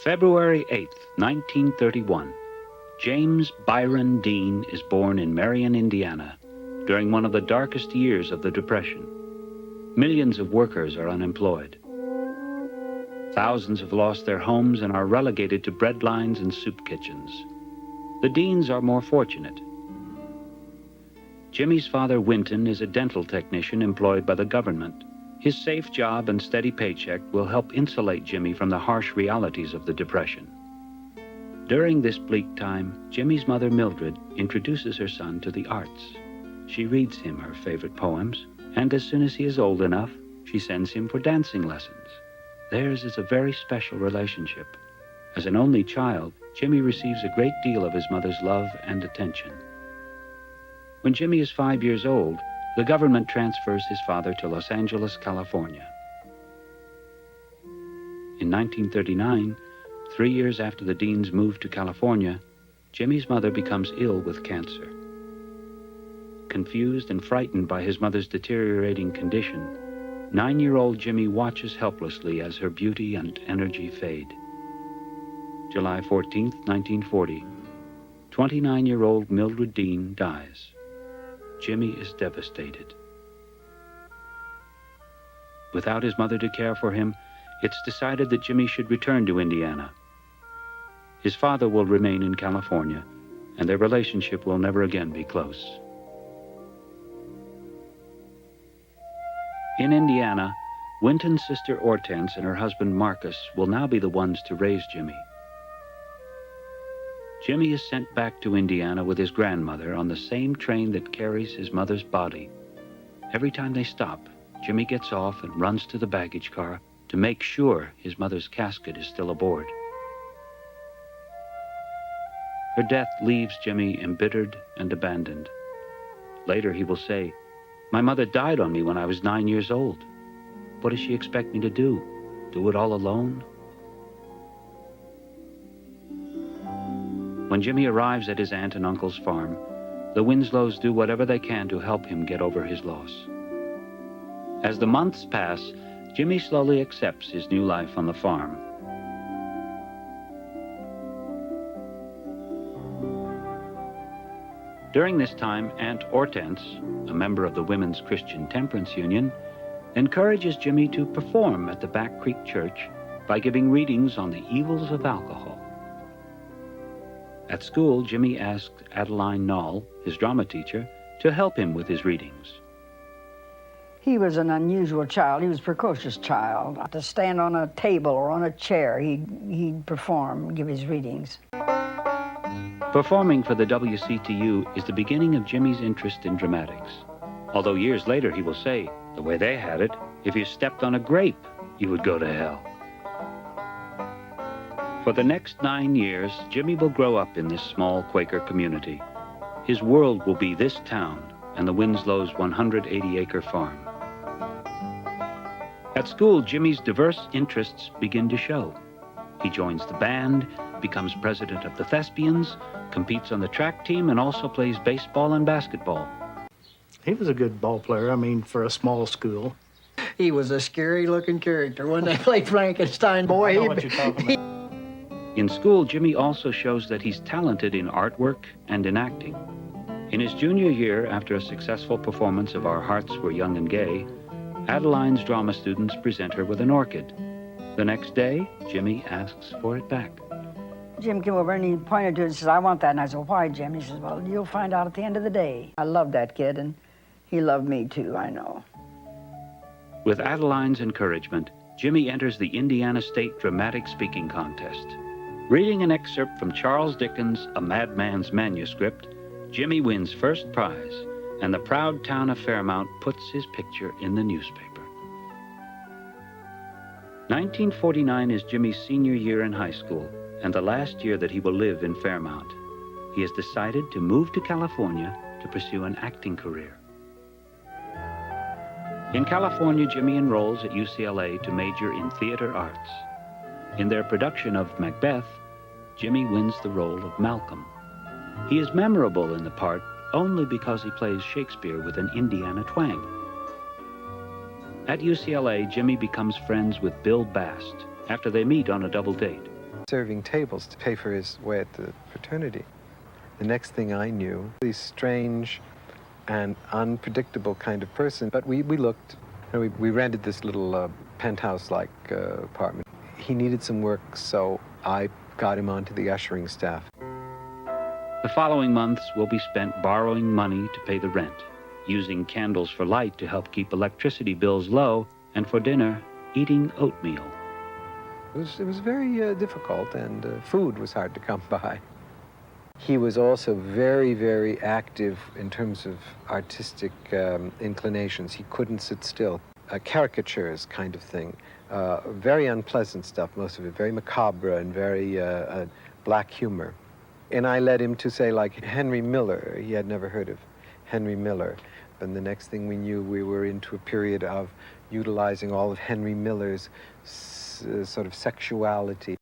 February 8th, 1931. James Byron Dean is born in Marion, Indiana, during one of the darkest years of the Depression. Millions of workers are unemployed. Thousands have lost their homes and are relegated to bread lines and soup kitchens. The Deans are more fortunate. Jimmy's father, Winton, is a dental technician employed by the government. His safe job and steady paycheck will help insulate Jimmy from the harsh realities of the Depression. During this bleak time, Jimmy's mother, Mildred, introduces her son to the arts. She reads him her favorite poems, and as soon as he is old enough, she sends him for dancing lessons. Theirs is a very special relationship. As an only child, Jimmy receives a great deal of his mother's love and attention. When Jimmy is 5 years old, the government transfers his father to Los Angeles, California. In 1939, 3 years after the Deans moved to California, Jimmy's mother becomes ill with cancer. Confused and frightened by his mother's deteriorating condition, 9-year-old Jimmy watches helplessly as her beauty and energy fade. July 14th, 1940, 29-year-old Mildred Dean dies. Jimmy is devastated. Without his mother to care for him, it's decided that Jimmy should return to Indiana. His father will remain in California, and their relationship will never again be close. In Indiana, Winton's sister Hortense and her husband Marcus will now be the ones to raise Jimmy. Jimmy is sent back to Indiana with his grandmother on the same train that carries his mother's body. Every time they stop, Jimmy gets off and runs to the baggage car to make sure his mother's casket is still aboard. Her death leaves Jimmy embittered and abandoned. Later he will say, "My mother died on me when I was 9 years old. What does she expect me to do? Do it all alone?" When Jimmy arrives at his aunt and uncle's farm, the Winslows do whatever they can to help him get over his loss. As the months pass, Jimmy slowly accepts his new life on the farm. During this time, Aunt Hortense, a member of the Women's Christian Temperance Union, encourages Jimmy to perform at the Back Creek Church by giving readings on the evils of alcohol. At school, Jimmy asked Adeline Knoll, his drama teacher, to help him with his readings. He was an unusual child. He was a precocious child. To stand on a table or on a chair, he'd perform, give his readings. Performing for the WCTU is the beginning of Jimmy's interest in dramatics. Although years later he will say, the way they had it, if you stepped on a grape, you would go to hell. For the next 9 years, Jimmy will grow up in this small Quaker community. His world will be this town and the Winslows' 180-acre farm. At school, Jimmy's diverse interests begin to show. He joins the band, becomes president of the Thespians, competes on the track team, and also plays baseball and basketball. He was a good ball player, for a small school. He was a scary-looking character when they played Frankenstein. Boy, I know what you're talking about. In school, Jimmy also shows that he's talented in artwork and in acting. In his junior year, after a successful performance of Our Hearts Were Young and Gay, Adeline's drama students present her with an orchid. The next day, Jimmy asks for it back. Jim came over and he pointed to it and says, "I want that." And I said, "Why, Jim?" He says, "Well, you'll find out at the end of the day." I loved that kid, and he loved me too, I know. With Adeline's encouragement, Jimmy enters the Indiana State Dramatic Speaking Contest. Reading an excerpt from Charles Dickens' A Madman's Manuscript, Jimmy wins first prize, and the proud town of Fairmount puts his picture in the newspaper. 1949 is Jimmy's senior year in high school, and the last year that he will live in Fairmount. He has decided to move to California to pursue an acting career. In California, Jimmy enrolls at UCLA to major in theater arts. In their production of Macbeth, Jimmy wins the role of Malcolm. He is memorable in the part only because he plays Shakespeare with an Indiana twang. At UCLA, Jimmy becomes friends with Bill Bast after they meet on a double date. serving tables to pay for his way at the fraternity. The next thing I knew, this strange and unpredictable kind of person, but we looked, and we rented this little penthouse-like apartment. He needed some work, so I got him onto the ushering staff. The following months will be spent borrowing money to pay the rent, using candles for light to help keep electricity bills low, and for dinner, eating oatmeal. It was very difficult, and food was hard to come by. He was also very, very active in terms of artistic inclinations. He couldn't sit still. Caricatures kind of thing. Very unpleasant stuff, most of it. Very macabre and very black humor. And I led him to say, like, Henry Miller. He had never heard of Henry Miller. And the next thing we knew, we were into a period of utilizing all of Henry Miller's sort of sexuality.